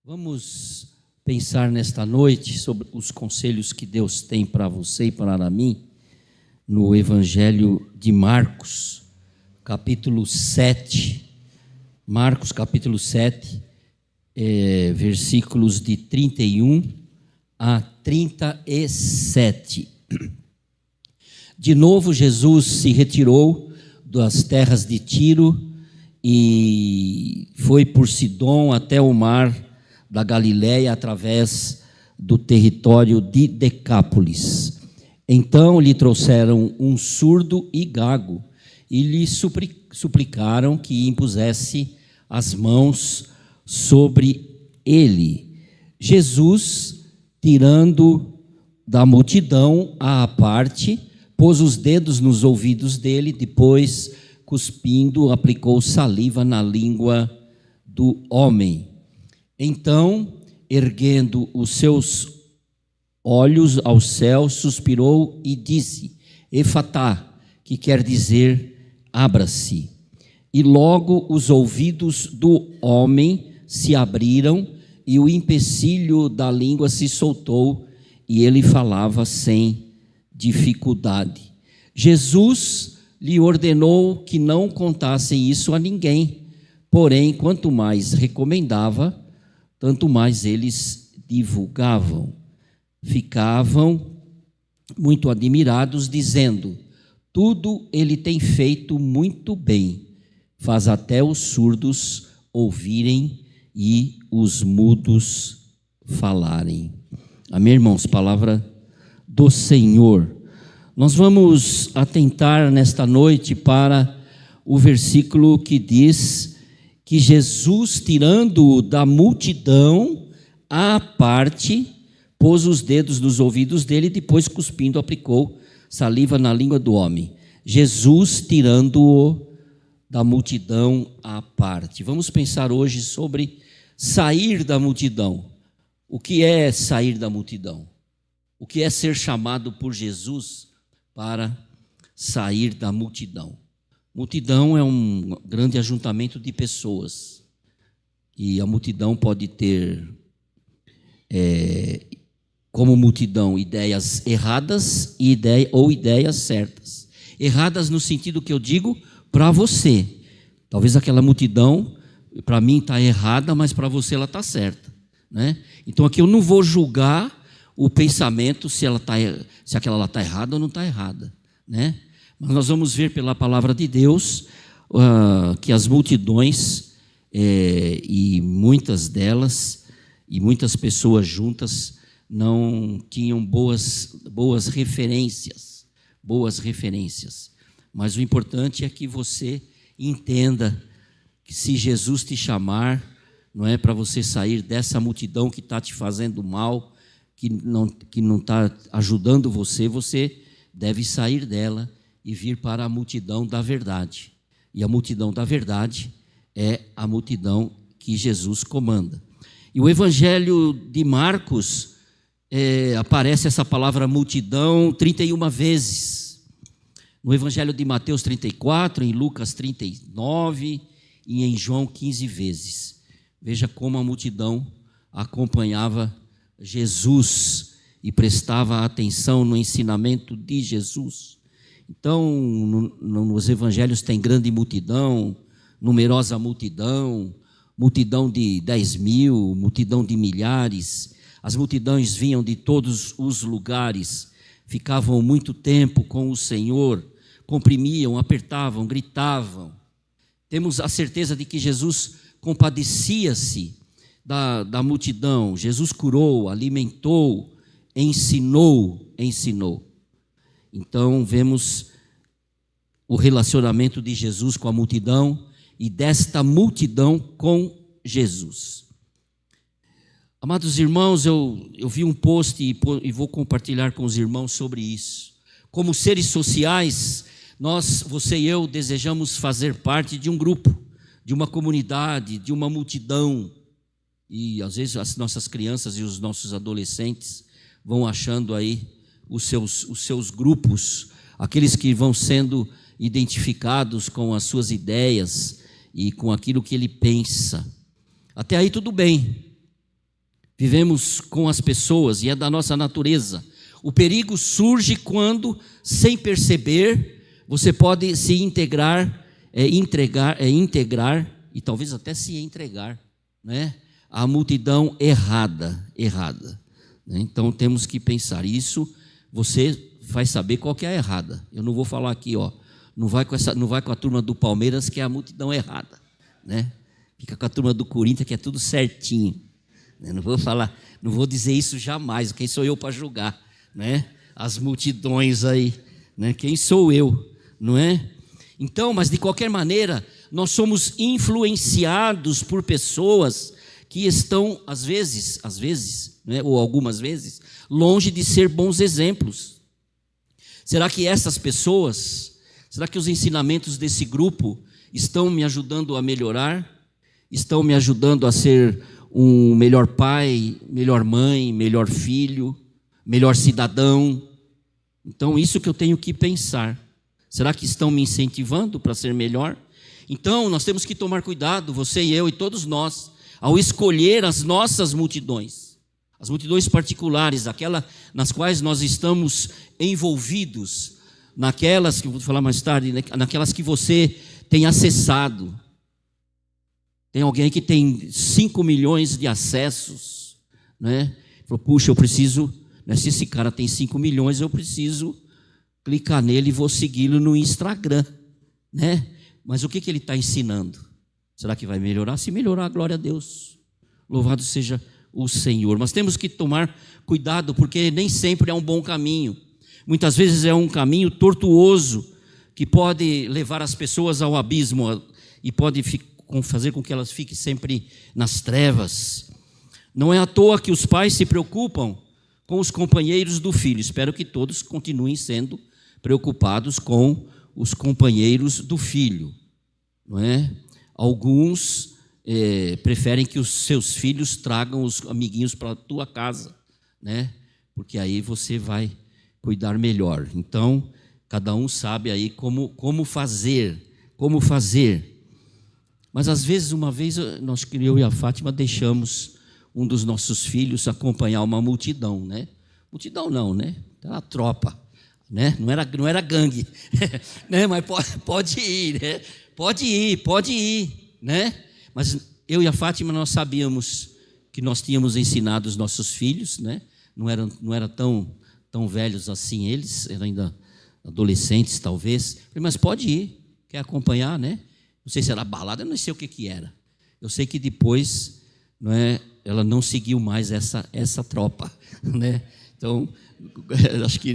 Vamos pensar nesta noite sobre os conselhos que Deus tem para você e para mim, no Evangelho de Marcos, capítulo 7. Marcos, capítulo 7, versículos de 31 a 37. De novo, Jesus se retirou das terras de Tiro e foi por Sidom até o mar da Galiléia, através do território de Decápolis. Então lhe trouxeram um surdo e gago e lhe suplicaram que impusesse as mãos sobre ele. Jesus, tirando da multidão à parte, pôs os dedos nos ouvidos dele, depois, cuspindo, aplicou saliva na língua do homem. Então, erguendo os seus olhos ao céu, suspirou e disse: Efatá, que quer dizer abra-se. E logo os ouvidos do homem se abriram e o empecilho da língua se soltou e ele falava sem dificuldade. Jesus lhe ordenou que não contassem isso a ninguém, porém, quanto mais recomendava, tanto mais eles divulgavam. Ficavam muito admirados, dizendo: tudo ele tem feito muito bem, faz até os surdos ouvirem e os mudos falarem. Amém, irmãos? Palavra do Senhor. Nós vamos atentar nesta noite para o versículo que diz que Jesus, tirando-o da multidão à parte, pôs os dedos nos ouvidos dele e depois, cuspindo, aplicou saliva na língua do homem. Jesus, tirando-o da multidão à parte. Vamos pensar hoje sobre sair da multidão. O que é sair da multidão? O que é ser chamado por Jesus para sair da multidão? Multidão é um grande ajuntamento de pessoas, e a multidão pode ter como multidão ideias erradas ou ideias certas. Erradas no sentido que eu digo para você. Talvez aquela multidão, para mim está errada, mas para você ela está certa, né? Então aqui eu não vou julgar o pensamento se aquela lá está errada ou não está errada, né? Mas nós vamos ver pela palavra de Deus que as multidões, e muitas delas, e muitas pessoas juntas, não tinham boas referências. Mas o importante é que você entenda que se Jesus te chamar, não é para você sair dessa multidão que está te fazendo mal, que não está ajudando você, você deve sair dela e vir para a multidão da verdade. E a multidão da verdade é a multidão que Jesus comanda. E o Evangelho de Marcos, aparece essa palavra multidão 31 vezes. No Evangelho de Mateus 34, em Lucas 39 e em João 15 vezes. Veja como a multidão acompanhava Jesus e prestava atenção no ensinamento de Jesus. Então, nos evangelhos tem grande multidão, numerosa multidão, multidão de 10 mil, multidão de milhares. As multidões vinham de todos os lugares, ficavam muito tempo com o Senhor, comprimiam, apertavam, gritavam. Temos a certeza de que Jesus compadecia-se da multidão. Jesus curou, alimentou, ensinou. Então, vemos o relacionamento de Jesus com a multidão e desta multidão com Jesus. Amados irmãos, eu vi um post e vou compartilhar com os irmãos sobre isso. Como seres sociais, você e eu, desejamos fazer parte de um grupo, de uma comunidade, de uma multidão. E às vezes as nossas crianças e os nossos adolescentes vão achando aí os seus grupos, aqueles que vão sendo identificados com as suas ideias e com aquilo que ele pensa. Até aí tudo bem. vivemos com as pessoas e é da nossa natureza. O perigo surge quando, sem perceber, você pode se integrar e talvez até se entregar, né, à multidão errada. Então temos que pensar isso. Você vai saber qual que é a errada. Eu não vou falar aqui, não vai com a turma do Palmeiras, que é a multidão errada, né? Fica com a turma do Corinthians, que é tudo certinho. Não vou falar, não vou dizer isso jamais. Quem sou eu para julgar, né? As multidões aí, né? Quem sou eu, não é? Então, mas de qualquer maneira, nós somos influenciados por pessoas que estão, às vezes, né, ou algumas vezes, longe de ser bons exemplos. Será que essas pessoas, será que os ensinamentos desse grupo estão me ajudando a melhorar? Estão me ajudando a ser um melhor pai, melhor mãe, melhor filho, melhor cidadão? Então, isso que eu tenho que pensar. Será que estão me incentivando para ser melhor? Então, nós temos que tomar cuidado, você e eu e todos nós, ao escolher as nossas multidões, as multidões particulares, aquelas nas quais nós estamos envolvidos, naquelas que eu vou falar mais tarde, naquelas que você tem acessado. Tem alguém que tem 5 milhões de acessos, né? Falou, puxa, eu preciso, né, se esse cara tem 5 milhões, eu preciso clicar nele e vou segui-lo no Instagram, né? Mas o que ele está ensinando? Será que vai melhorar? Se melhorar, glória a Deus. Louvado seja o Senhor. Mas temos que tomar cuidado, porque nem sempre é um bom caminho. Muitas vezes é um caminho tortuoso, que pode levar as pessoas ao abismo e pode fazer com que elas fiquem sempre nas trevas. Não é à toa que os pais se preocupam com os companheiros do filho. Espero que todos continuem sendo preocupados com os companheiros do filho, não é? Alguns preferem que os seus filhos tragam os amiguinhos para a tua casa, né? Porque aí você vai cuidar melhor. Então, cada um sabe aí como fazer. Mas às vezes, uma vez, eu e a Fátima deixamos um dos nossos filhos acompanhar uma multidão, né? Multidão não, né? Era uma tropa, né? Não era gangue, né? Mas pode ir, né? Pode ir, né? Mas eu e a Fátima, nós sabíamos que nós tínhamos ensinado os nossos filhos, né? Não eram tão velhos assim eles, eram ainda adolescentes talvez. Mas pode ir, quer acompanhar, né? Não sei se era balada, eu não sei o que era. Eu sei que depois, não é, ela não seguiu mais essa tropa, né? Então, acho que,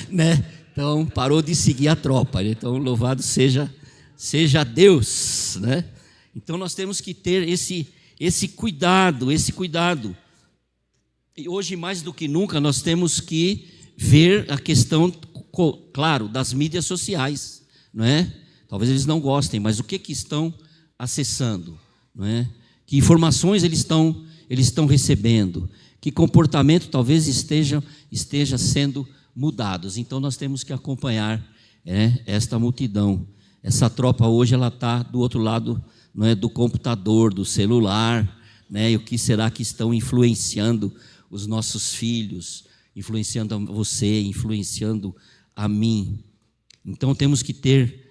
né? Então, parou de seguir a tropa. Então, louvado seja Deus, né? Então, nós temos que ter esse cuidado. E hoje, mais do que nunca, nós temos que ver a questão, claro, das mídias sociais, não é? Talvez eles não gostem, mas o que estão acessando, não é? Que informações eles estão recebendo? Que comportamento talvez esteja sendo mudados? Então nós temos que acompanhar esta multidão. Essa tropa hoje ela está do outro lado, não é, do computador, do celular, né? E o que será que estão influenciando os nossos filhos, influenciando a você, influenciando a mim? Então temos que ter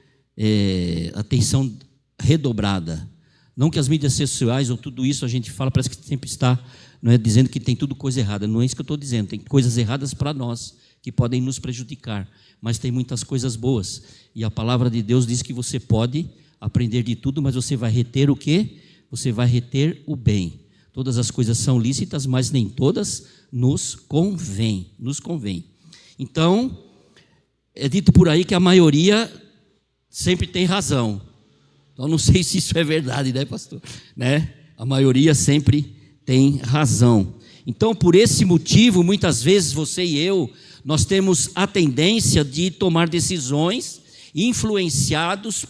atenção redobrada. Não que as mídias sociais ou tudo isso a gente fala, parece que sempre está, não é, dizendo que tem tudo coisa errada. Não é isso que eu estou dizendo. Tem coisas erradas para nós que podem nos prejudicar, mas tem muitas coisas boas. E a palavra de Deus diz que você pode aprender de tudo, mas você vai reter o quê? Você vai reter o bem. Todas as coisas são lícitas, mas nem todas nos convém. Então, é dito por aí que a maioria sempre tem razão. Então, não sei se isso é verdade, né, pastor? Né? A maioria sempre tem razão. Então, por esse motivo, muitas vezes você e eu, nós temos a tendência de tomar decisões influenciados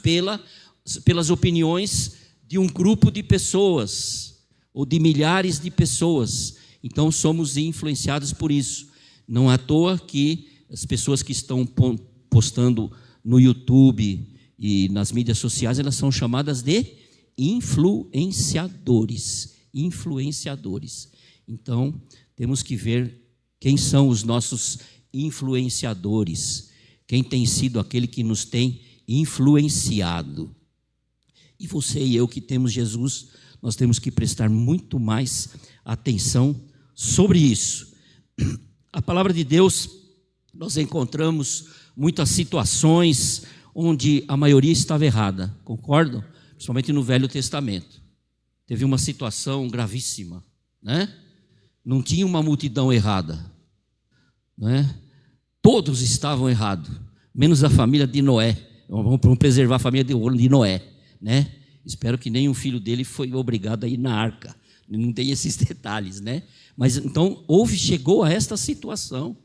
pelas opiniões de um grupo de pessoas, ou de milhares de pessoas. Então, somos influenciados por isso. Não é à toa que as pessoas que estão postando no YouTube e nas mídias sociais, elas são chamadas de influenciadores. Então, temos que ver quem são os nossos influenciadores, quem tem sido aquele que nos tem influenciado. E você e eu que temos Jesus, nós temos que prestar muito mais atenção sobre isso. A palavra de Deus, nós encontramos muitas situações onde a maioria estava errada, concordam? Principalmente no Velho Testamento. Teve uma situação gravíssima, né? Não tinha uma multidão errada, né? Todos estavam errados, menos a família de Noé. Vamos preservar a família de Noé, né? Espero que nenhum filho dele foi obrigado a ir na arca. Não tem esses detalhes, né? Mas então chegou a esta situação.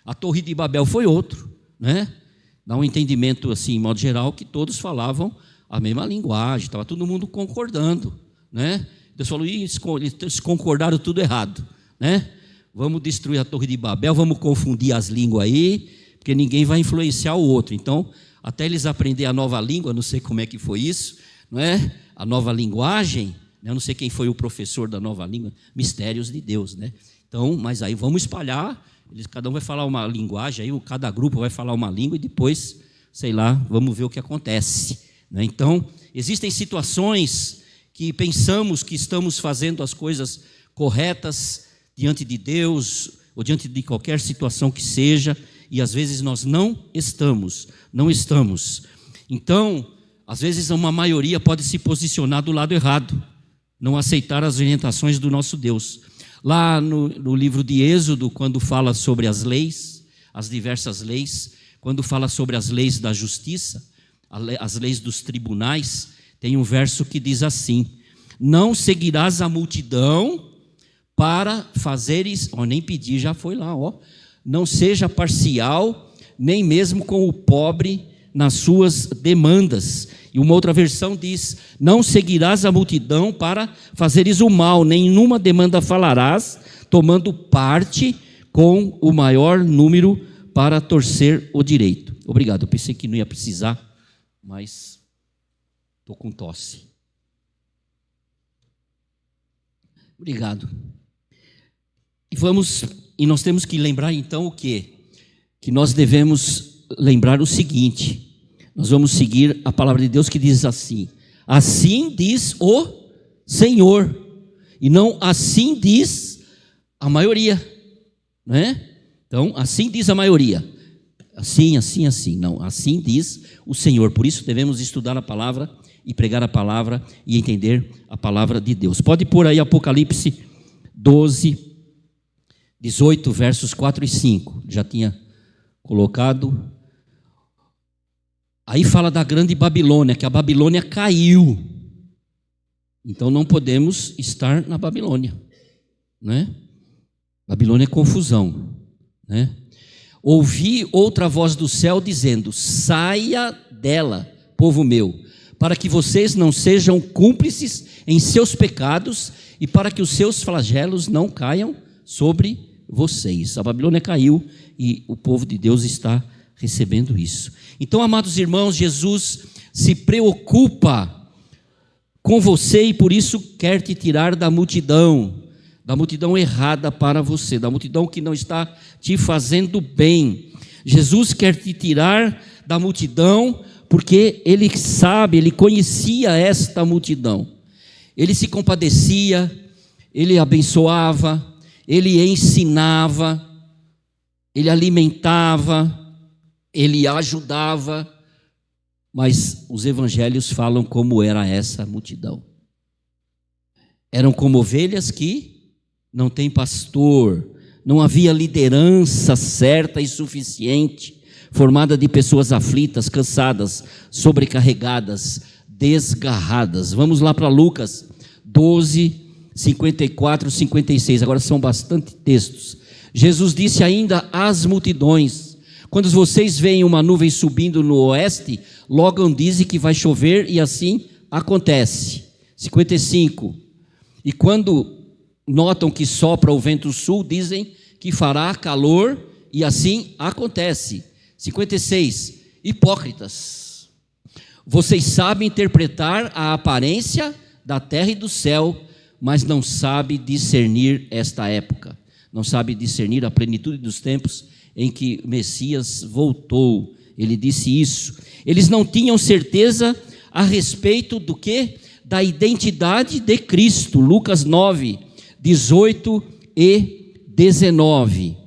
A Torre de Babel foi outro, né? Dá um entendimento assim, em modo geral, que todos falavam a mesma linguagem, estava todo mundo concordando, né? Deus falou: eles concordaram tudo errado, né? Vamos destruir a Torre de Babel, vamos confundir as línguas aí, porque ninguém vai influenciar o outro. Então, até eles aprenderem a nova língua, não sei como é que foi isso, não é? A nova linguagem, né? Eu não sei quem foi o professor da nova língua, mistérios de Deus, né? Então, mas aí vamos espalhar, cada um vai falar uma linguagem, aí cada grupo vai falar uma língua e depois, sei lá, vamos ver o que acontece, né? Então, existem situações que pensamos que estamos fazendo as coisas corretas diante de Deus, ou diante de qualquer situação que seja, e às vezes nós não estamos. Então, às vezes uma maioria pode se posicionar do lado errado, não aceitar as orientações do nosso Deus. Lá no livro de Êxodo, quando fala sobre as leis, as diversas leis, quando fala sobre as leis da justiça, as leis dos tribunais, tem um verso que diz assim: não seguirás a multidão para fazeres, nem pedir, já foi lá, não seja parcial, nem mesmo com o pobre nas suas demandas. E uma outra versão diz: não seguirás a multidão para fazeres o mal, nenhuma demanda falarás, tomando parte com o maior número para torcer o direito. Obrigado, eu pensei que não ia precisar, mas estou com tosse. Obrigado. E nós temos que lembrar então o quê? Que nós devemos lembrar o seguinte: nós vamos seguir a palavra de Deus que diz assim: assim diz o Senhor, e não assim diz a maioria, né? Então, assim diz a maioria, assim, não, assim diz o Senhor. Por isso devemos estudar a palavra e pregar a palavra e entender a palavra de Deus. Pode pôr aí Apocalipse 12, 18, versos 4 e 5, já tinha colocado. Aí fala da grande Babilônia, que a Babilônia caiu. Então não podemos estar na Babilônia, né? Babilônia é confusão, né? Ouvi outra voz do céu dizendo: saia dela, povo meu, para que vocês não sejam cúmplices em seus pecados e para que os seus flagelos não caiam sobre vocês. A Babilônia caiu e o povo de Deus está recebendo isso. Então, amados irmãos, Jesus se preocupa com você e por isso quer te tirar da multidão errada para você, da multidão que não está te fazendo bem. Jesus quer te tirar da multidão porque ele sabe, ele conhecia esta multidão. Ele se compadecia, ele abençoava, ele ensinava, ele alimentava, ele ajudava, mas os evangelhos falam como era essa multidão. Eram como ovelhas que não têm pastor, não havia liderança certa e suficiente, formada de pessoas aflitas, cansadas, sobrecarregadas, desgarradas. Vamos lá para Lucas 12, 54, 56, agora são bastante textos. Jesus disse ainda às multidões: quando vocês veem uma nuvem subindo no oeste, logo dizem que vai chover, e assim acontece. 55, e quando notam que sopra o vento sul, dizem que fará calor, e assim acontece. 56, hipócritas, vocês sabem interpretar a aparência da terra e do céu, mas não sabe discernir esta época, não sabe discernir a plenitude dos tempos em que o Messias voltou. Ele disse isso. Eles não tinham certeza a respeito do quê? Da identidade de Cristo. Lucas 9, 18 e 19.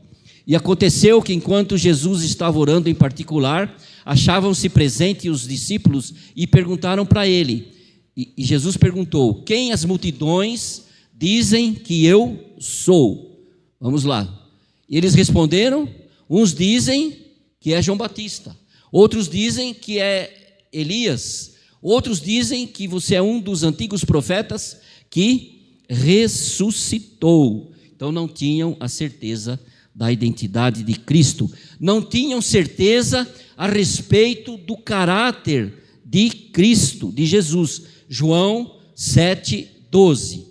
E aconteceu que enquanto Jesus estava orando em particular, achavam-se presentes os discípulos e perguntaram para ele. E Jesus perguntou: quem as multidões dizem que eu sou? Vamos lá. E eles responderam: uns dizem que é João Batista, outros dizem que é Elias, outros dizem que você é um dos antigos profetas que ressuscitou. Então não tinham a certeza da identidade de Cristo, não tinham certeza a respeito do caráter de Cristo, de Jesus. João 7,12.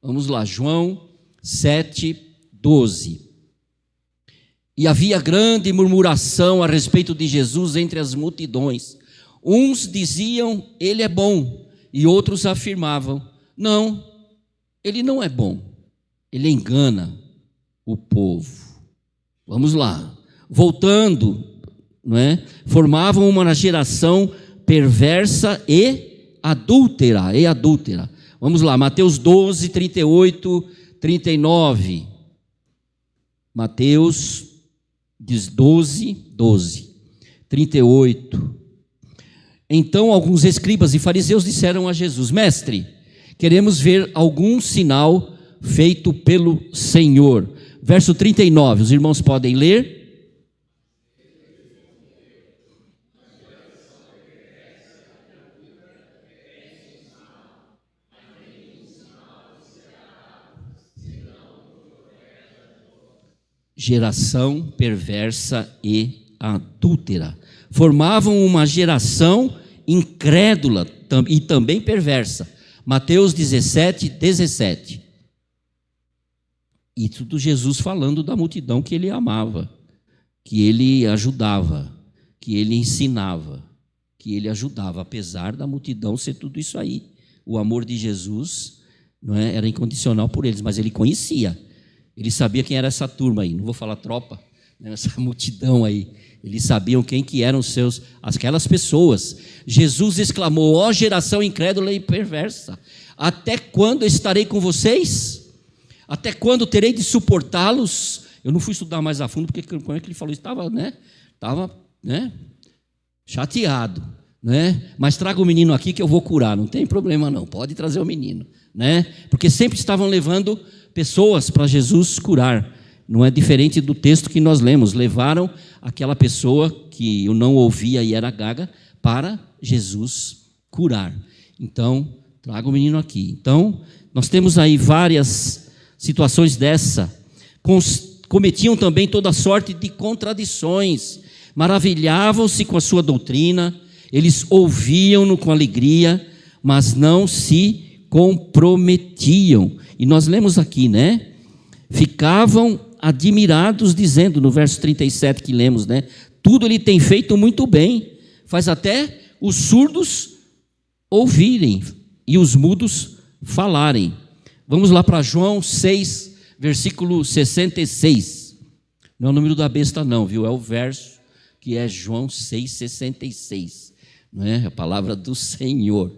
Vamos lá, João 7,12. E havia grande murmuração a respeito de Jesus entre as multidões. Uns diziam: ele é bom, e outros afirmavam: não, ele não é bom, ele engana o povo. Vamos lá, voltando, não é? Formavam uma geração perversa e adúltera. Vamos lá, Mateus 12, 38, 39. Mateus 12, 38. Então alguns escribas e fariseus disseram a Jesus: mestre, queremos ver algum sinal feito pelo Senhor. Verso 39, os irmãos podem ler. Geração perversa e adúltera. Formavam uma geração incrédula e também perversa. Mateus 17, 17. E tudo Jesus falando da multidão que ele amava, que ele ajudava, que ele ensinava, que ele ajudava, apesar da multidão ser tudo isso aí. O amor de Jesus, não é, era incondicional por eles, mas ele conhecia. Ele sabia quem era essa turma aí, não vou falar tropa, né, essa multidão aí. Eles sabiam quem que eram aquelas pessoas. Jesus exclamou: ó geração incrédula e perversa, até quando estarei com vocês? Até quando terei de suportá-los? Eu não fui estudar mais a fundo, porque como é que ele falou? Estava, chateado, né? Mas traga o menino aqui que eu vou curar, não tem problema não, pode trazer o menino, né? Porque sempre estavam levando pessoas para Jesus curar. Não é diferente do texto que nós lemos. Levaram aquela pessoa que eu não ouvia e era gaga para Jesus curar. Então, traga o menino aqui. Então, nós temos aí várias situações dessa. Cometiam também toda sorte de contradições, maravilhavam-se com a sua doutrina, eles ouviam-no com alegria, mas não se comprometiam. E nós lemos aqui, né? Ficavam admirados, dizendo no verso 37 que lemos, né? Tudo ele tem feito muito bem, faz até os surdos ouvirem e os mudos falarem. Vamos lá para João 6, versículo 66. Não é o número da besta não, viu? É o verso que é João 6, 66. Não é? A palavra do Senhor.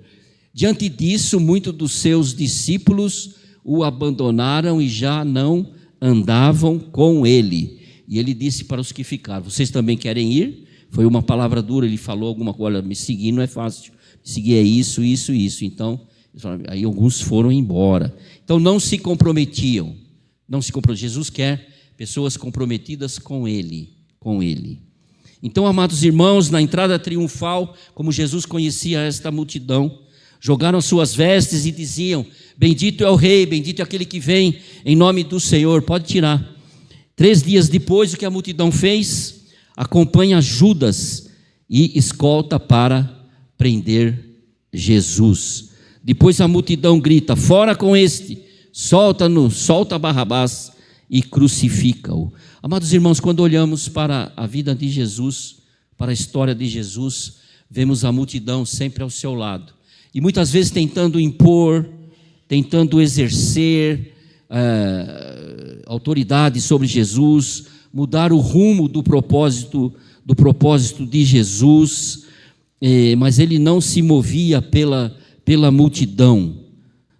Diante disso, muitos dos seus discípulos o abandonaram e já não andavam com ele. E ele disse para os que ficaram: vocês também querem ir? Foi uma palavra dura, ele falou alguma coisa: olha, me seguir não é fácil, me seguir é isso. Então, aí alguns foram embora. Então não se comprometiam. Jesus quer pessoas comprometidas com ele. Então, amados irmãos, na entrada triunfal, como Jesus conhecia esta multidão, jogaram suas vestes e diziam: bendito é o rei, bendito é aquele que vem em nome do Senhor. Pode tirar. 3 dias depois, o que a multidão fez? Acompanha Judas e escolta para prender Jesus. Depois a multidão grita: fora com este, solta Barrabás e crucifica-o. Amados irmãos, quando olhamos para a vida de Jesus, para a história de Jesus, vemos a multidão sempre ao seu lado. E muitas vezes tentando impor tentando exercer autoridade sobre Jesus, mudar o rumo do propósito de Jesus, mas ele não se movia pela multidão,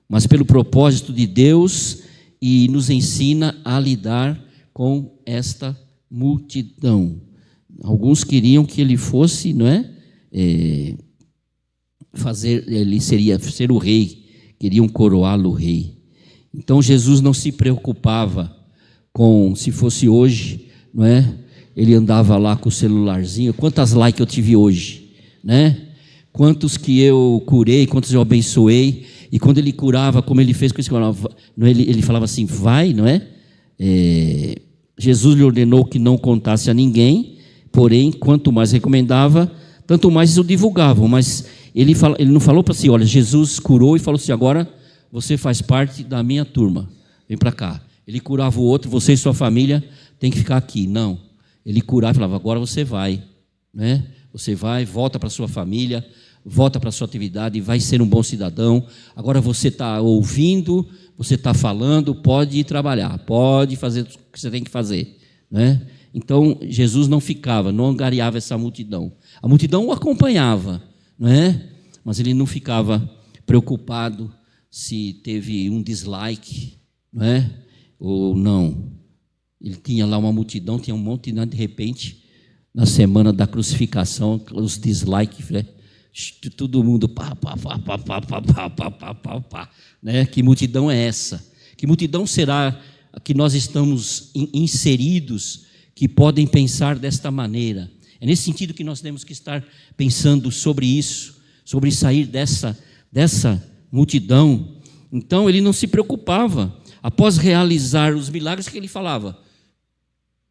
mas pelo propósito de Deus, e nos ensina a lidar com esta multidão. Alguns queriam que ele fosse, não é? Ele seria ser o rei, queriam coroá-lo rei. Então Jesus não se preocupava com, se fosse hoje, não é? Ele andava lá com o celularzinho. Quantas likes eu tive hoje, né? Quantos que eu curei, quantos eu abençoei. E quando ele curava, como ele fez com esse, ele falava assim, vai, não é? Jesus lhe ordenou que não contasse a ninguém, porém, quanto mais recomendava, tanto mais o divulgavam. Mas ele não falou para si, olha, Jesus curou e falou assim, agora você faz parte da minha turma, vem para cá. Ele curava o outro, você e sua família tem que ficar aqui. Não, ele curava e falava, agora você vai, né? Você vai, volta para sua família, volta para a sua atividade, vai ser um bom cidadão. Agora você está ouvindo, você está falando, pode ir trabalhar, pode fazer o que você tem que fazer, né? Então Jesus não ficava, não angariava essa multidão. A multidão o acompanhava, não é? Mas ele não ficava preocupado se teve um dislike, não é? Ou não. Ele tinha lá uma multidão, tinha um monte, de repente, na semana da crucificação, os dislikes, né? Todo mundo, pá, né? Que multidão é essa? Que multidão será que nós estamos inseridos, que podem pensar desta maneira? É nesse sentido que nós temos que estar pensando sobre isso, sobre sair dessa multidão. Então ele não se preocupava. Após realizar os milagres, que ele falava,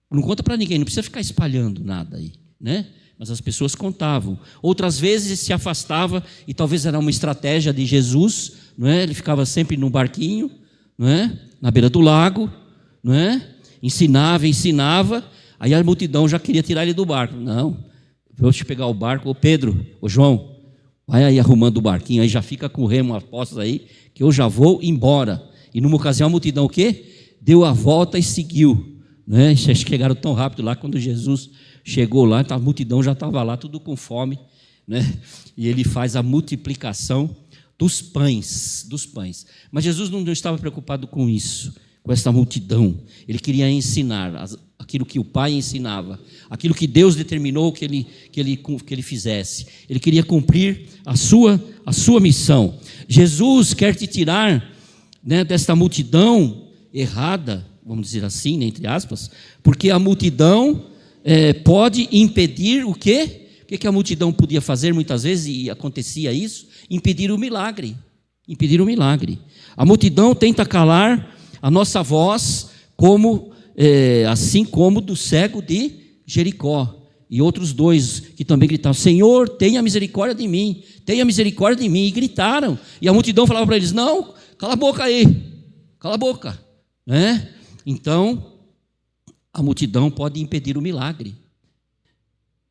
não conta para ninguém, não precisa ficar espalhando nada aí, né? Mas as pessoas contavam. Outras vezes se afastava, e talvez era uma estratégia de Jesus, não é? Ele ficava sempre num barquinho, não é? Na beira do lago, não é? Ensinava, aí a multidão já queria tirar ele do barco. Não, vou te pegar o barco, ô Pedro, ô João, vai aí arrumando o barquinho, aí já fica com o remo a postos aí, que eu já vou embora. E numa ocasião a multidão o quê? Deu a volta e seguiu, né? Chegaram tão rápido lá, quando Jesus chegou lá, a multidão já estava lá, tudo com fome, né? E ele faz a multiplicação dos pães. Mas Jesus não estava preocupado com isso, com essa multidão. Ele queria ensinar aquilo que o Pai ensinava, aquilo que Deus determinou que ele fizesse. Ele queria cumprir a sua missão. Jesus quer te tirar, né, desta multidão errada, vamos dizer assim, né, entre aspas, porque a multidão pode impedir o quê? O que a multidão podia fazer muitas vezes, e acontecia isso? Impedir o milagre. A multidão tenta calar a nossa voz, assim como do cego de Jericó. E outros dois que também gritavam, Senhor, tenha misericórdia de mim, e gritaram, e a multidão falava para eles, não, cala a boca aí, cala a boca, né? Então, a multidão pode impedir o milagre.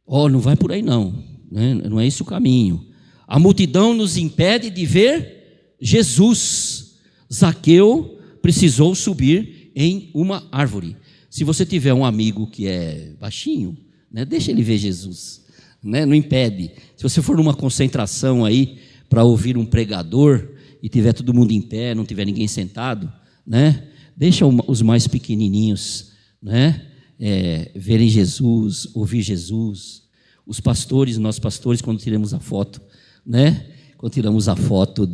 Não vai por aí não, né? Não é esse o caminho. A multidão nos impede de ver Jesus. Zaqueu precisou subir em uma árvore. Se você tiver um amigo que é baixinho, né, deixa ele ver Jesus, né? Não impede. Se você for numa concentração aí para ouvir um pregador e tiver todo mundo em pé, não tiver ninguém sentado, né? Deixa os mais pequenininhos, né, verem Jesus, ouvir Jesus. Os pastores, nós pastores, quando tiramos a foto, né? Quando tiramos a foto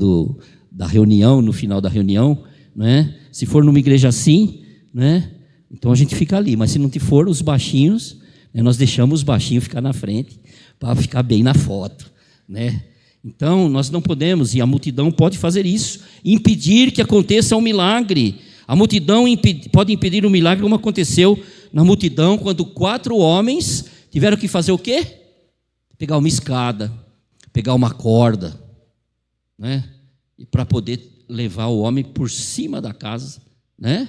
da reunião, no final da reunião, né? Se for numa igreja assim, né? Então a gente fica ali. Mas se não for os baixinhos, né, nós deixamos os baixinhos ficar na frente para ficar bem na foto, né? Então nós não podemos, e a multidão pode fazer isso, impedir que aconteça um milagre. A multidão pode impedir o milagre, como aconteceu na multidão, quando 4 homens tiveram que fazer o quê? Pegar uma escada, pegar uma corda, né? E para poder levar o homem por cima da casa, né?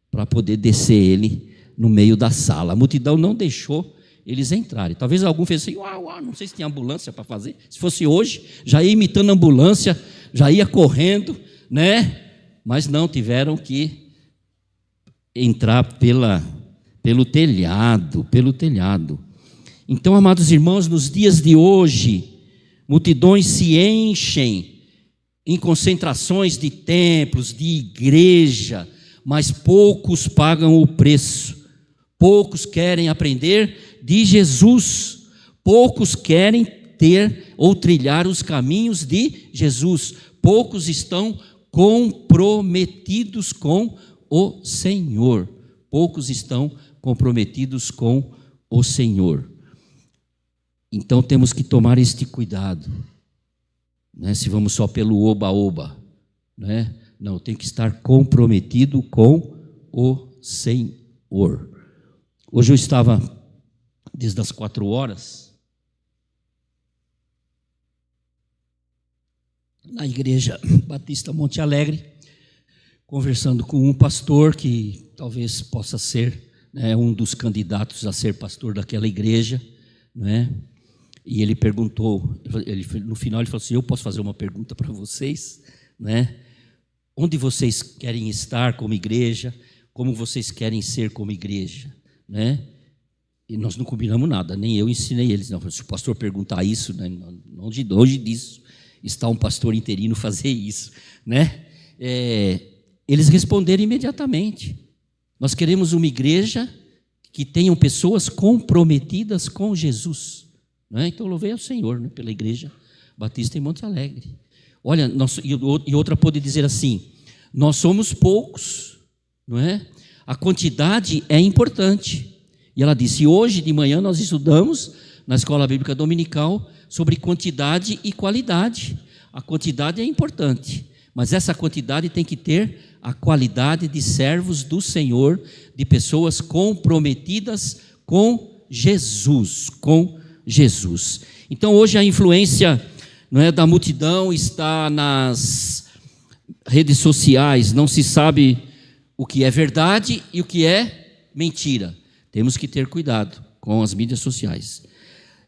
Para poder descer ele no meio da sala. A multidão não deixou eles entrarem. Talvez algum fez assim, não sei se tinha ambulância para fazer. Se fosse hoje, já ia imitando a ambulância, já ia correndo, né? Mas não, tiveram que entrar pelo telhado. Então, amados irmãos, nos dias de hoje, multidões se enchem em concentrações de templos, de igreja, mas poucos pagam o preço. Poucos querem aprender de Jesus. Poucos querem ter ou trilhar os caminhos de Jesus. Poucos estão comprometidos com o Senhor. Poucos estão comprometidos com o Senhor. Então temos que tomar este cuidado, né? Se vamos só pelo oba-oba, né? Não, tem que estar comprometido com o Senhor. Hoje eu estava, desde as 4h, na Igreja Batista Monte Alegre, conversando com um pastor que talvez possa ser, né, um dos candidatos a ser pastor daquela igreja, né? E ele perguntou, no final ele falou assim: eu posso fazer uma pergunta para vocês, né? Onde vocês querem estar como igreja? Como vocês querem ser como igreja, né? E nós não combinamos nada, nem eu ensinei eles. Não, se o pastor perguntar isso, né, longe disso está um pastor interino fazer isso, né? Eles responderam imediatamente: nós queremos uma igreja que tenham pessoas comprometidas com Jesus, né? Então louvei ao Senhor, né, pela Igreja Batista em Monte Alegre. Olha, e outra pode dizer assim: nós somos poucos, não é? A quantidade é importante. E ela disse: hoje de manhã nós estudamos na Escola Bíblica Dominical sobre quantidade e qualidade. A quantidade é importante, mas essa quantidade tem que ter a qualidade de servos do Senhor, de pessoas comprometidas com Jesus, Então hoje a influência, não é, da multidão está nas redes sociais. Não se sabe o que é verdade e o que é mentira. Temos que ter cuidado com as mídias sociais.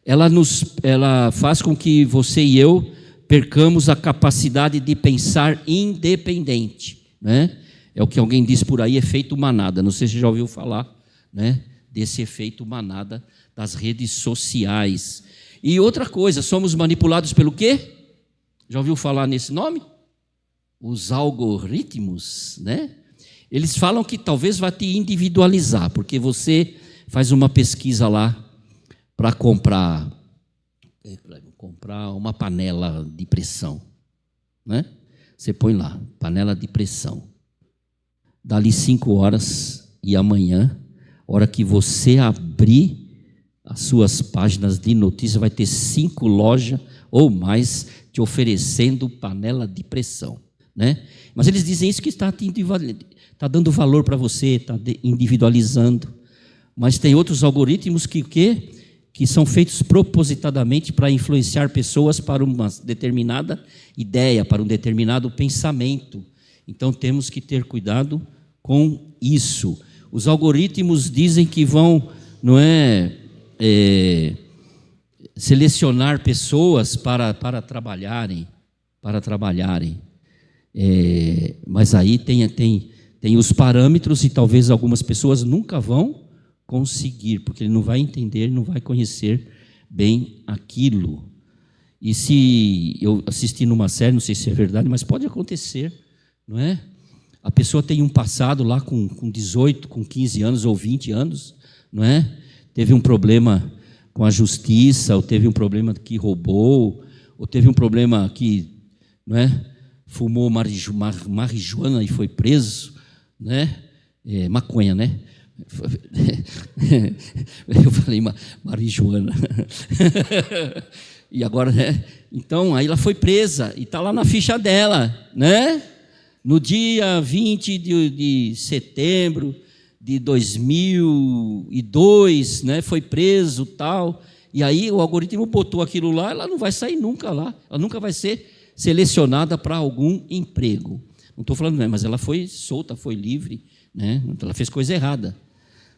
Ela faz com que você e eu percamos a capacidade de pensar independente, né? É o que alguém diz por aí, efeito manada. Não sei se você já ouviu falar, né, desse efeito manada das redes sociais. E outra coisa, somos manipulados pelo quê? Já ouviu falar nesse nome? Os algoritmos, né? Eles falam que talvez vá te individualizar, porque você faz uma pesquisa lá para comprar uma panela de pressão, né? Você põe lá, panela de pressão. Dali 5h e amanhã, hora que você abrir as suas páginas de notícias, vai ter 5 lojas ou mais te oferecendo panela de pressão, né? Mas eles dizem isso que está dando valor para você, está individualizando. Mas tem outros algoritmos que são feitos propositadamente para influenciar pessoas para uma determinada ideia, para um determinado pensamento. Então temos que ter cuidado com isso. Os algoritmos dizem que vão, selecionar pessoas para trabalharem, mas aí tem os parâmetros e talvez algumas pessoas nunca vão conseguir, porque ele não vai entender, não vai conhecer bem aquilo. E se eu assisti numa série, não sei se é verdade, mas pode acontecer, não é? A pessoa tem um passado lá com 18, com 15 anos ou 20 anos, não é? Teve um problema com a justiça, ou teve um problema que roubou, ou teve um problema que, não é, fumou marijuana e foi preso, né? Maconha, né? Eu falei marijuana. E agora, né? Então, aí ela foi presa e está lá na ficha dela, né? No dia 20 de setembro de 2002, né? Foi preso, tal. E aí o algoritmo botou aquilo lá, ela não vai sair nunca lá. Ela nunca vai ser selecionada para algum emprego. Não estou falando, mas ela foi solta, foi livre, né? Ela fez coisa errada.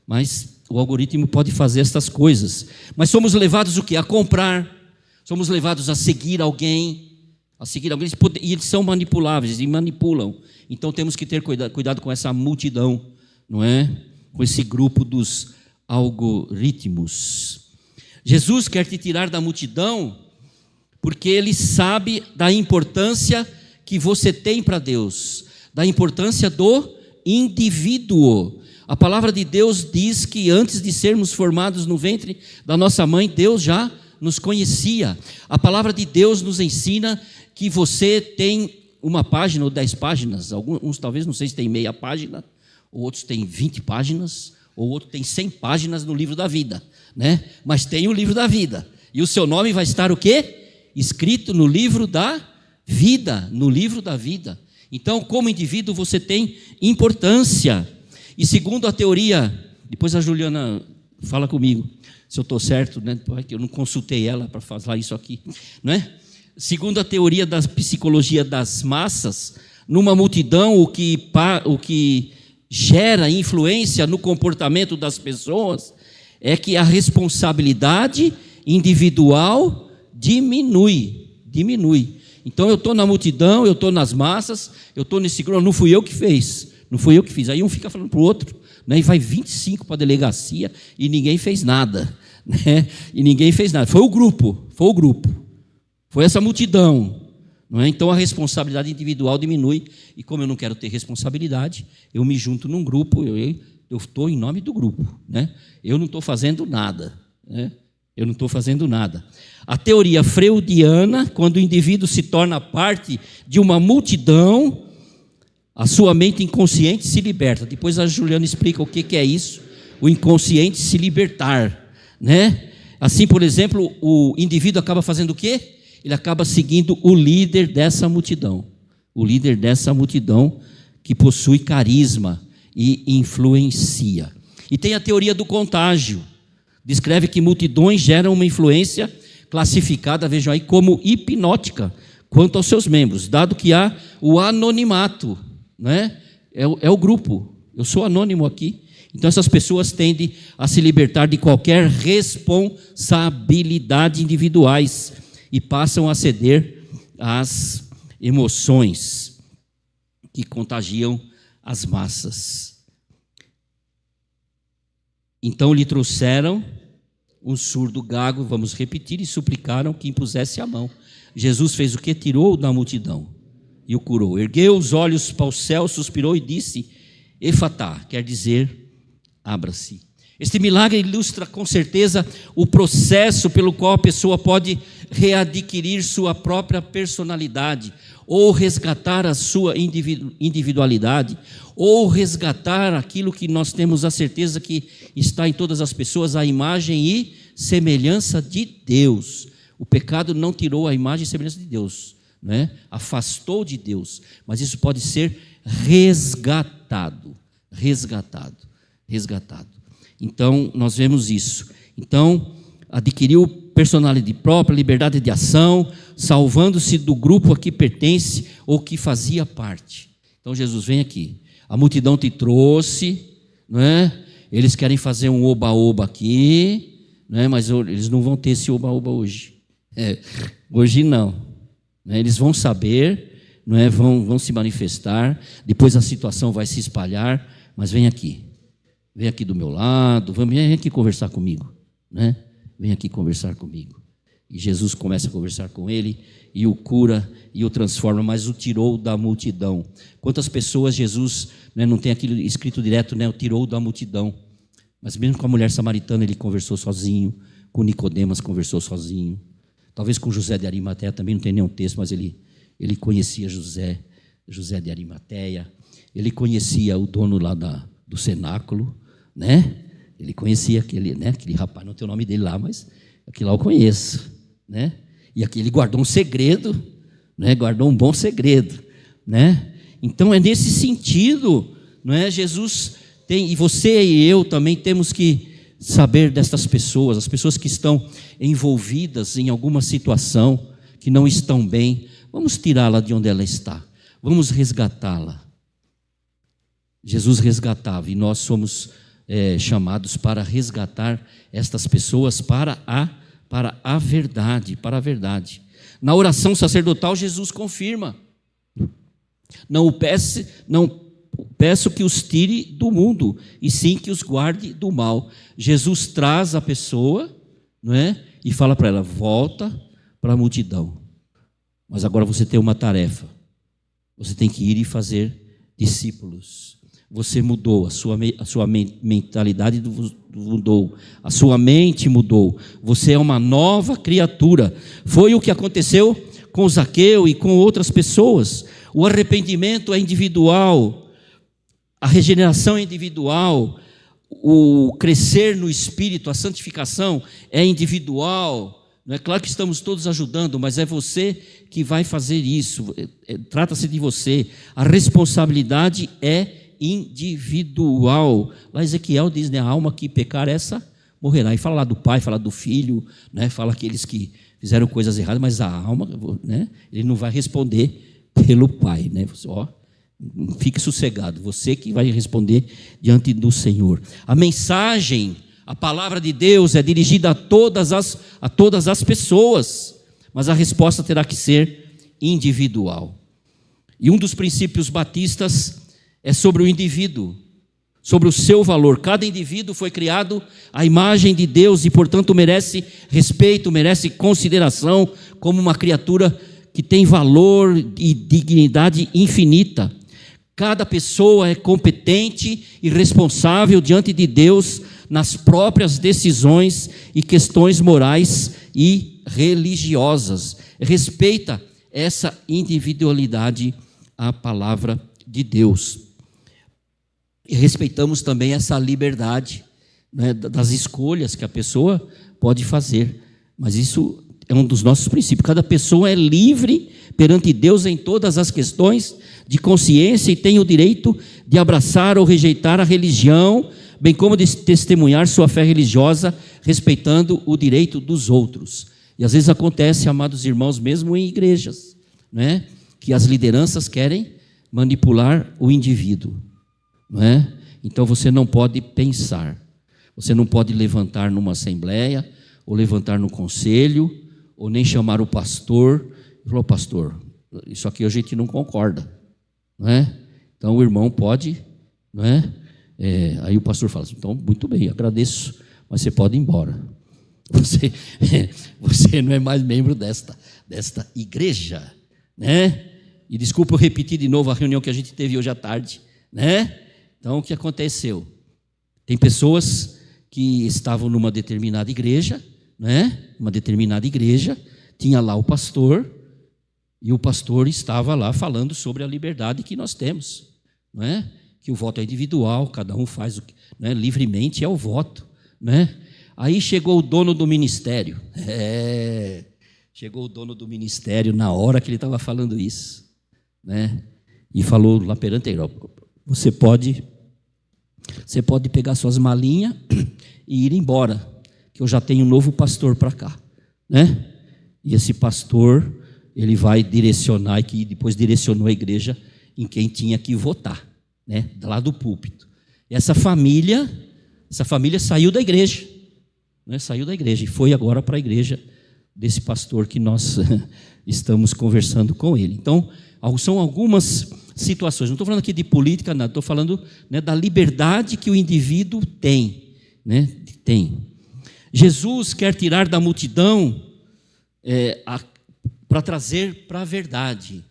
Mas o algoritmo pode fazer estas coisas. Mas somos levados o quê? A comprar. Somos levados a seguir alguém, a seguir alguém, e eles são manipuláveis e manipulam. Então temos que ter cuidado com essa multidão, não é? Com esse grupo dos algoritmos. Jesus quer te tirar da multidão porque Ele sabe da importância que você tem para Deus, da importância do indivíduo. A palavra de Deus diz que antes de sermos formados no ventre da nossa mãe, Deus já nos conhecia. A palavra de Deus nos ensina que você tem uma página ou 10 páginas, alguns talvez, não sei se tem meia página, ou outros têm 20 páginas, ou outro tem 100 páginas no livro da vida, né? Mas tem o livro da vida, e o seu nome vai estar o quê? Escrito no livro da vida, no livro da vida. Então, como indivíduo, você tem importância. E segundo a teoria, depois a Juliana fala comigo, se eu estou certo, né? Eu não consultei ela para falar isso aqui, não é? Segundo a teoria da psicologia das massas, numa multidão, o que gera influência no comportamento das pessoas é que a responsabilidade individual diminui. Então eu estou na multidão, eu estou nas massas, eu estou nesse grupo, não fui eu que fiz. Aí um fica falando para o outro, né? E vai 25 para a delegacia e ninguém fez nada, né? Foi o grupo, foi essa multidão, não é? Então a responsabilidade individual diminui, e como eu não quero ter responsabilidade, eu me junto num grupo, eu estou em nome do grupo, né? Eu não estou fazendo nada, né? A teoria freudiana, quando o indivíduo se torna parte de uma multidão, a sua mente inconsciente se liberta. Depois a Juliana explica o que é isso, o inconsciente se libertar, né? Assim, por exemplo, o indivíduo acaba fazendo o quê? Ele acaba seguindo o líder dessa multidão. O líder dessa multidão que possui carisma e influencia. E tem a teoria do contágio. Descreve que multidões geram uma influência classificada, vejam aí, como hipnótica quanto aos seus membros, dado que há o anonimato, né? É o grupo. Eu sou anônimo aqui. Então essas pessoas tendem a se libertar de qualquer responsabilidade individuais e passam a ceder às emoções que contagiam as massas. Então lhe trouxeram um surdo gago, vamos repetir, e suplicaram que impusesse a mão. Jesus fez o que? Tirou da multidão e o curou. Ergueu os olhos para o céu, suspirou e disse: Efatá, quer dizer, abra-se. Este milagre ilustra com certeza o processo pelo qual a pessoa pode readquirir sua própria personalidade, ou resgatar a sua individualidade, ou resgatar aquilo que nós temos a certeza que está em todas as pessoas, a imagem e semelhança de Deus. O pecado não tirou a imagem e semelhança de Deus, né? Afastou de Deus, mas isso pode ser resgatado. Então, nós vemos isso. Então, adquiriu personalidade própria, liberdade de ação, salvando-se do grupo a que pertence ou que fazia parte. Então, Jesus vem aqui. A multidão te trouxe, não é? Eles querem fazer um oba-oba aqui, não é? Mas eles não vão ter esse oba-oba hoje. Hoje não. Eles vão saber, não é? Vão se manifestar, depois a situação vai se espalhar, mas vem aqui do meu lado, vem aqui conversar comigo, né? Vem aqui conversar comigo. E Jesus começa a conversar com ele, e o cura, e o transforma, mas o tirou da multidão. Quantas pessoas Jesus, né, não tem aquilo escrito direto, né, o tirou da multidão, mas mesmo com a mulher samaritana ele conversou sozinho, com Nicodemas conversou sozinho, talvez com José de Arimateia também não tem nenhum texto, mas ele conhecia José de Arimateia, ele conhecia o dono lá do cenáculo, né? Ele conhecia aquele rapaz, não tem o nome dele lá, mas aquele lá eu conheço, né? E aqui ele guardou um segredo, né? Guardou um bom segredo, né? Então é nesse sentido, não é? Jesus tem, e você e eu também temos que saber destas pessoas, as pessoas que estão envolvidas em alguma situação, que não estão bem, vamos tirá-la de onde ela está, vamos resgatá-la. Jesus resgatava, e nós somos chamados para resgatar estas pessoas para a verdade, Na oração sacerdotal, Jesus confirma: não peço que os tire do mundo, e sim que os guarde do mal. Jesus traz a pessoa, não é? E fala para ela: volta para a multidão. Mas agora você tem uma tarefa. Você tem que ir e fazer discípulos. Você mudou, a sua mentalidade mudou, a sua mente mudou. Você é uma nova criatura. Foi o que aconteceu com Zaqueu e com outras pessoas. O arrependimento é individual, a regeneração é individual, o crescer no Espírito, a santificação é individual. Não é claro que estamos todos ajudando, mas é você que vai fazer isso. Trata-se de você. A responsabilidade é individual. Lá Ezequiel diz, né, a alma que pecar, essa morrerá. E fala lá do pai, fala do filho, né, fala aqueles que fizeram coisas erradas, mas a alma, né, ele não vai responder pelo pai, né? Ó, fique sossegado, você que vai responder diante do Senhor. A mensagem, a palavra de Deus é dirigida a todas as pessoas, mas a resposta terá que ser individual. E um dos princípios batistas é sobre o indivíduo, sobre o seu valor. Cada indivíduo foi criado à imagem de Deus e, portanto, merece respeito, merece consideração como uma criatura que tem valor e dignidade infinita. Cada pessoa é competente e responsável diante de Deus nas próprias decisões e questões morais e religiosas. Respeita essa individualidade à palavra de Deus. E respeitamos também essa liberdade, né, das escolhas que a pessoa pode fazer. Mas isso é um dos nossos princípios. Cada pessoa é livre perante Deus em todas as questões de consciência e tem o direito de abraçar ou rejeitar a religião, bem como de testemunhar sua fé religiosa, respeitando o direito dos outros. E às vezes acontece, amados irmãos, mesmo em igrejas, né, que as lideranças querem manipular o indivíduo, não é? Então você não pode pensar, você não pode levantar numa assembleia, ou levantar no conselho, ou nem chamar o pastor e falar: pastor, isso aqui a gente não concorda, não é? Então o irmão pode, não é? Aí o pastor fala assim: então, muito bem, agradeço, mas você pode ir embora. Você não é mais membro desta igreja, né? E desculpa eu repetir de novo a reunião que a gente teve hoje à tarde, né? Então, o que aconteceu? Tem pessoas que estavam numa determinada igreja, né? Uma determinada igreja, tinha lá o pastor, e o pastor estava lá falando sobre a liberdade que nós temos, não é? Que o voto é individual, cada um faz o que, né? Livremente é o voto, né? Aí chegou o dono do ministério, chegou o dono do ministério na hora que ele estava falando isso, né? E falou lá perante a igreja: você pode pegar suas malinhas e ir embora, que eu já tenho um novo pastor para cá, né? E esse pastor, ele vai direcionar, e que depois direcionou a igreja em quem tinha que votar, né? Lá do púlpito. E essa família saiu da igreja, né? Saiu da igreja e foi agora para a igreja desse pastor que nós estamos conversando com ele. Então, são algumas situações, não estou falando aqui de política, nada, estou falando, né, da liberdade que o indivíduo tem, né, Jesus quer tirar da multidão para trazer para a verdade.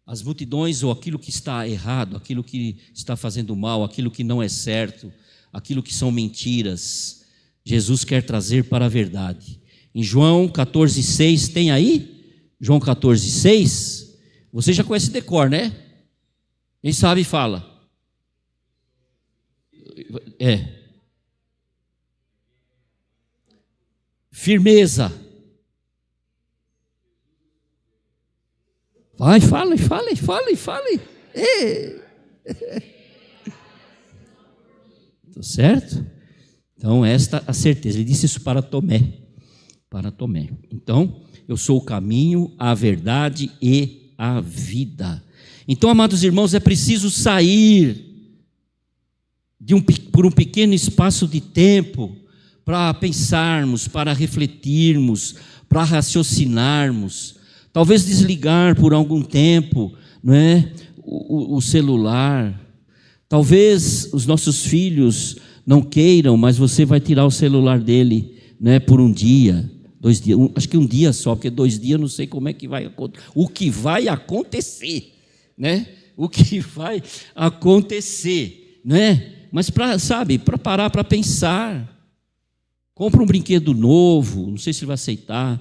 As multidões, ou aquilo que está errado, aquilo que está fazendo mal, aquilo que não é certo, aquilo que são mentiras, Jesus quer trazer para a verdade. Em João 14,6, tem aí? João 14,6, você já conhece decor, né? Quem sabe fala. Firmeza. Vai, fale. Tá certo? Então, esta a certeza. Ele disse isso para Tomé. Então, eu sou o caminho, a verdade e a vida. Então, amados irmãos, é preciso sair por um pequeno espaço de tempo para pensarmos, para refletirmos, para raciocinarmos Talvez desligar por algum tempo, não é? O celular. Talvez os nossos filhos não queiram, mas você vai tirar o celular dele, né, por um dia, 2 dias, acho que um dia só, porque 2 dias eu não sei como é que vai acontecer. O que vai acontecer, né? O que vai acontecer, né? Mas para parar para pensar. Compra um brinquedo novo, não sei se ele vai aceitar,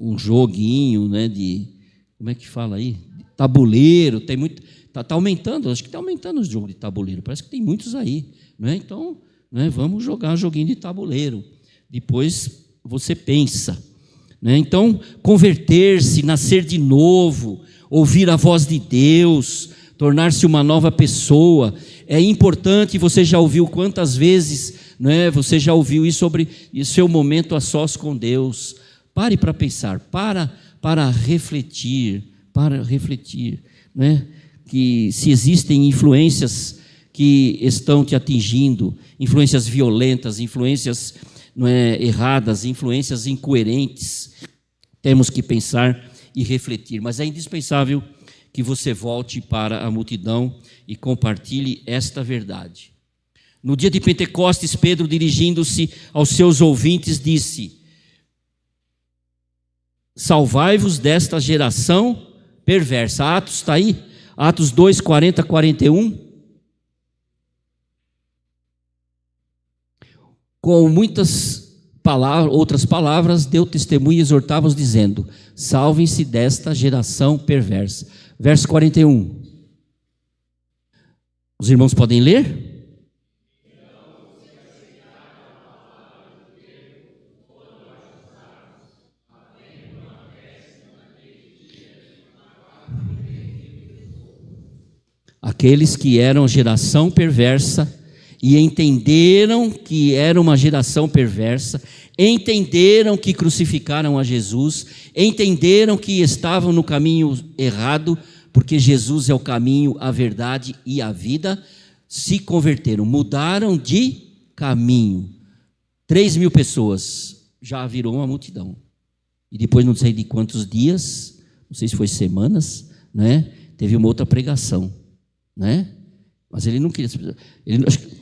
um joguinho, né, como é que fala aí? Tabuleiro, tem muito, tá aumentando, acho que está aumentando os jogos de tabuleiro, parece que tem muitos aí, né? Então, né, vamos jogar um joguinho de tabuleiro, depois você pensa, né? Então, converter-se, nascer de novo, ouvir a voz de Deus, tornar-se uma nova pessoa, é importante. Você já ouviu quantas vezes, né, você já ouviu isso sobre o seu momento a sós com Deus. Pare para pensar, para refletir, né, que se existem influências que estão te atingindo, influências violentas, influências, não é, erradas, influências incoerentes, temos que pensar e refletir, mas é indispensável que você volte para a multidão e compartilhe esta verdade. No dia de Pentecostes, Pedro, dirigindo-se aos seus ouvintes, disse: salvai-vos desta geração perversa. Atos está aí? Atos 2, 40, 41. Com muitas outras palavras, deu testemunho e exortava-os, dizendo: salvem-se desta geração perversa. Verso 41. Os irmãos podem ler? Aqueles que eram geração perversa e entenderam que era uma geração perversa, entenderam que crucificaram a Jesus, entenderam que estavam no caminho errado, porque Jesus é o caminho, a verdade e a vida, se converteram, mudaram de caminho. 3.000 pessoas, já virou uma multidão. E depois, não sei de quantos dias, não sei se foi semanas, né? Teve uma outra pregação, né? Mas ele não queria,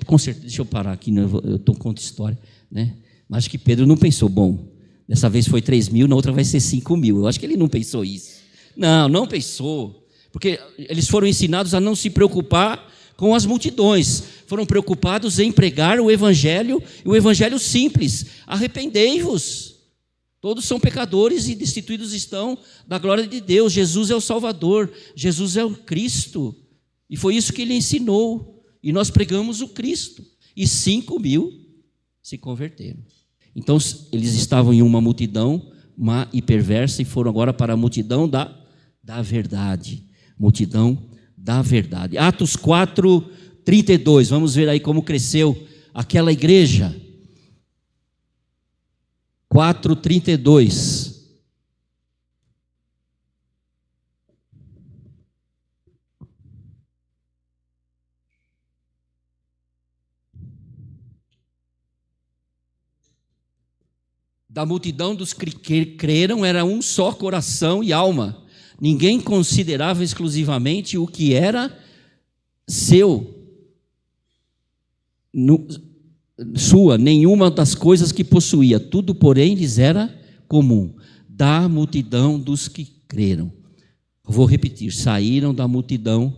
com certeza, deixa eu parar aqui, né? Eu estou contando história, né? Mas acho que Pedro não pensou, bom, dessa vez foi 3.000, na outra vai ser 5.000. Eu acho que ele não pensou isso. Não pensou, porque eles foram ensinados a não se preocupar com as multidões, foram preocupados em pregar o evangelho, e o evangelho simples: arrependei-vos, todos são pecadores e destituídos estão da glória de Deus, Jesus é o Salvador, Jesus é o Cristo, e foi isso que ele ensinou, e nós pregamos o Cristo, e 5.000 se converteram. Então eles estavam em uma multidão má e perversa, e foram agora para a multidão da verdade, multidão da verdade. Atos 4, 32, vamos ver aí como cresceu aquela igreja. 4, 32. Da multidão dos que creram era um só coração e alma. Ninguém considerava exclusivamente o que era seu, sua, nenhuma das coisas que possuía. Tudo, porém, lhes era comum. Da multidão dos que creram. Vou repetir: saíram da multidão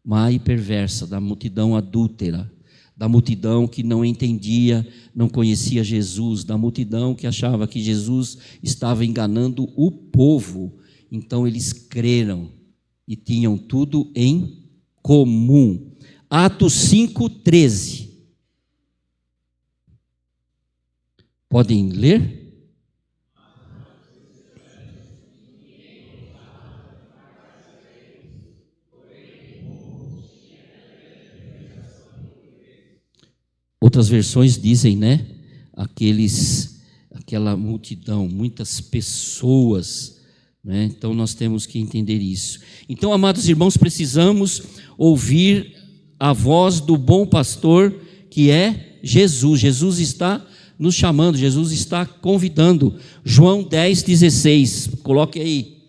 má e perversa, da multidão adúltera, da multidão que não entendia, não conhecia Jesus, da multidão que achava que Jesus estava enganando o povo. Então eles creram e tinham tudo em comum. Atos 5, 13. Podem ler? Outras versões dizem, né? Aquela multidão, muitas pessoas, né? Então nós temos que entender isso. Então, amados irmãos, precisamos ouvir a voz do bom pastor, que é Jesus. Jesus está nos chamando, Jesus está convidando. João 10:16, coloque aí.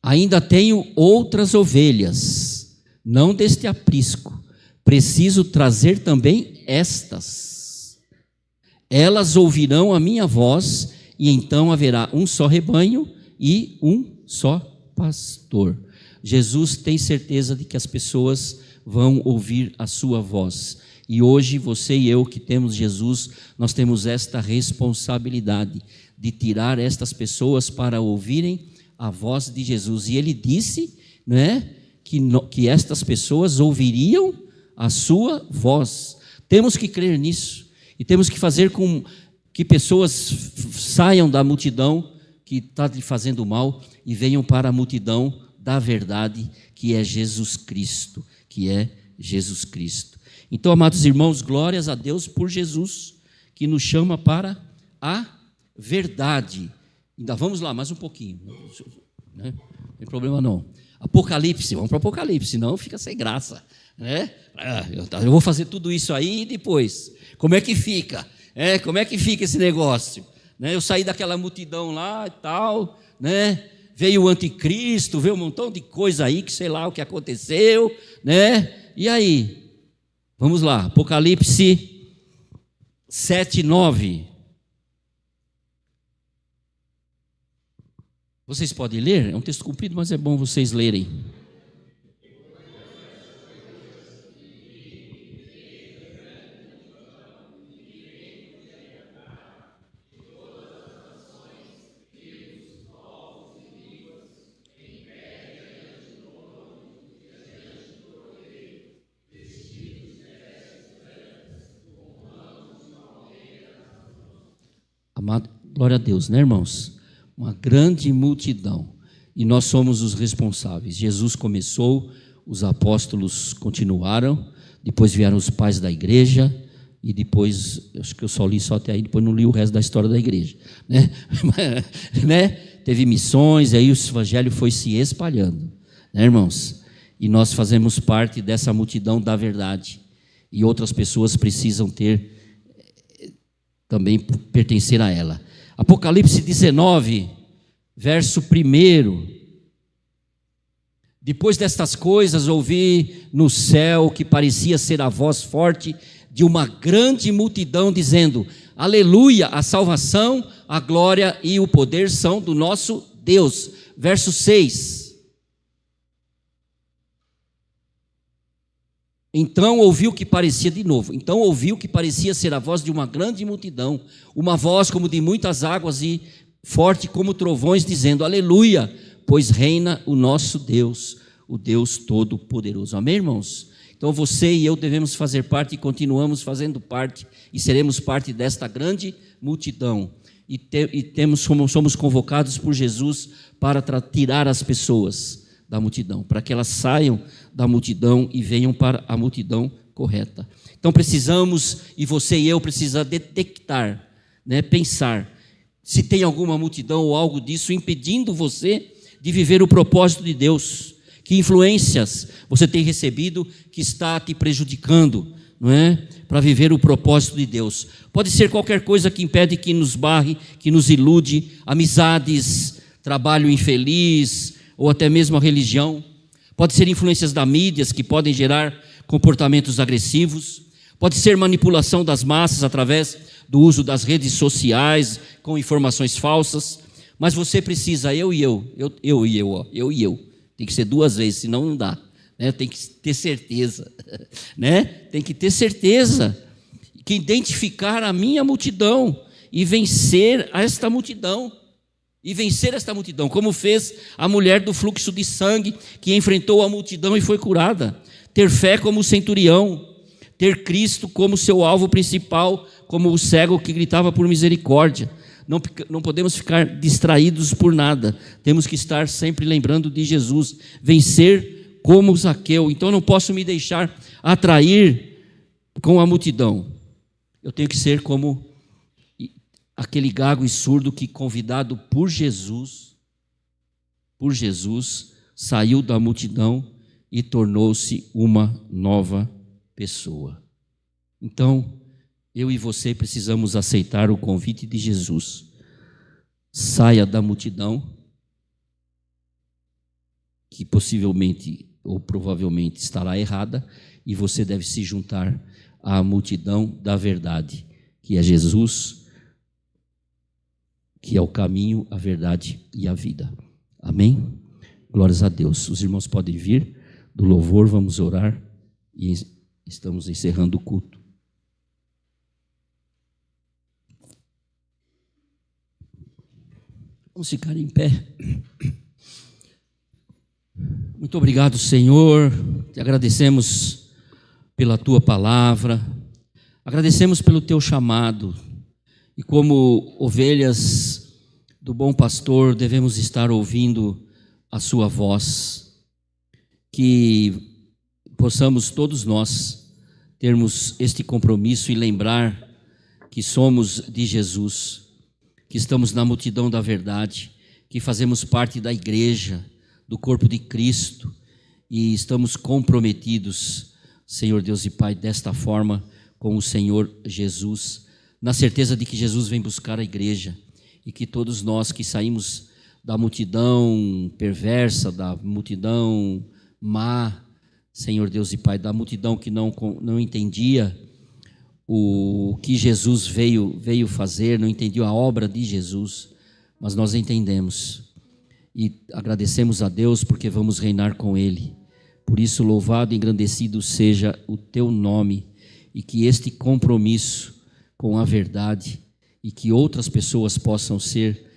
Ainda tenho outras ovelhas, não deste aprisco, preciso trazer também estas. Elas ouvirão a minha voz, e então haverá um só rebanho e um só pastor. Jesus tem certeza de que as pessoas vão ouvir a sua voz. E hoje você e eu que temos Jesus, nós temos esta responsabilidade de tirar estas pessoas para ouvirem a voz de Jesus. E ele disse, né, que estas pessoas ouviriam a sua voz. Temos que crer nisso. E temos que fazer com que pessoas saiam da multidão que está lhe fazendo mal e venham para a multidão da verdade, que é Jesus Cristo, que é Jesus Cristo. Então, amados irmãos, glórias a Deus por Jesus, que nos chama para a verdade. Ainda vamos lá, mais um pouquinho, né? Não tem problema não. Apocalipse, vamos para o Apocalipse, senão fica sem graça, né? Eu vou fazer tudo isso aí e depois, como é que fica? Como é que fica esse negócio? Né? Eu saí daquela multidão lá e tal, né? Veio o anticristo, veio um montão de coisa aí, que sei lá o que aconteceu, né? E aí? Vamos lá, Apocalipse 7:9. Vocês podem ler? É um texto comprido, mas é bom vocês lerem. Amado, glória a Deus, né, irmãos? Uma grande multidão, e nós somos os responsáveis. Jesus começou, os apóstolos continuaram, depois vieram os pais da igreja, e depois, acho que eu só li só até aí, depois não li o resto da história da igreja, né? Né? Teve missões, aí o evangelho foi se espalhando, né, irmãos? E nós fazemos parte dessa multidão da verdade, e outras pessoas precisam também pertencer a ela. Apocalipse 19, verso 1. Depois destas coisas, ouvi no céu que parecia ser a voz forte de uma grande multidão, dizendo: Aleluia, a salvação, a glória e o poder são do nosso Deus. Verso 6. Então ouviu que parecia ser a voz de uma grande multidão, uma voz como de muitas águas e forte como trovões, dizendo: Aleluia, pois reina o nosso Deus, o Deus Todo-Poderoso. Amém, irmãos? Então você e eu devemos fazer parte e continuamos fazendo parte e seremos parte desta grande multidão. Somos convocados por Jesus para tirar as pessoas da multidão, para que elas saiam da multidão e venham para a multidão correta. Então precisamos, e você e eu precisamos detectar, né, pensar, se tem alguma multidão ou algo disso impedindo você de viver o propósito de Deus. Que influências você tem recebido que está te prejudicando, não é? Para viver o propósito de Deus. Pode ser qualquer coisa que impede, que nos barre, que nos ilude, amizades, trabalho infeliz, ou até mesmo a religião. Pode ser influências da mídia que podem gerar comportamentos agressivos. Pode ser manipulação das massas através do uso das redes sociais com informações falsas. Mas você precisa, eu e eu. Tem que ser duas vezes, senão não dá. Né? Tem que ter certeza. Né? Tem que ter certeza que identificar a minha multidão e vencer esta multidão. Como fez a mulher do fluxo de sangue, que enfrentou a multidão e foi curada. Ter fé como o centurião, ter Cristo como seu alvo principal, como o cego que gritava por misericórdia. Não podemos ficar distraídos por nada, temos que estar sempre lembrando de Jesus, vencer como Zaqueu. Então não posso me deixar atrair com a multidão, eu tenho que ser como aquele gago e surdo que, convidado por Jesus, saiu da multidão e tornou-se uma nova pessoa. Então, eu e você precisamos aceitar o convite de Jesus. Saia da multidão, que possivelmente ou provavelmente estará errada, e você deve se juntar à multidão da verdade, que é Jesus, que é o caminho, a verdade e a vida. Amém? Glórias a Deus. Os irmãos podem vir do louvor, vamos orar e estamos encerrando o culto. Vamos ficar em pé. Muito obrigado, Senhor. Te agradecemos pela tua palavra. Agradecemos pelo teu chamado. E como ovelhas do bom pastor, devemos estar ouvindo a sua voz. Que possamos todos nós termos este compromisso e lembrar que somos de Jesus, que estamos na multidão da verdade, que fazemos parte da igreja, do corpo de Cristo, e estamos comprometidos, Senhor Deus e Pai, desta forma com o Senhor Jesus, na certeza de que Jesus vem buscar a igreja, e que todos nós que saímos da multidão perversa, da multidão má, Senhor Deus e Pai, da multidão que não entendia o que Jesus veio fazer, não entendia a obra de Jesus, mas nós entendemos e agradecemos a Deus porque vamos reinar com Ele. Por isso, louvado e engrandecido seja o teu nome, e que este compromisso com a verdade e que outras pessoas possam ser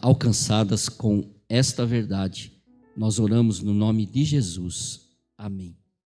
alcançadas com esta verdade. Nós oramos no nome de Jesus. Amém.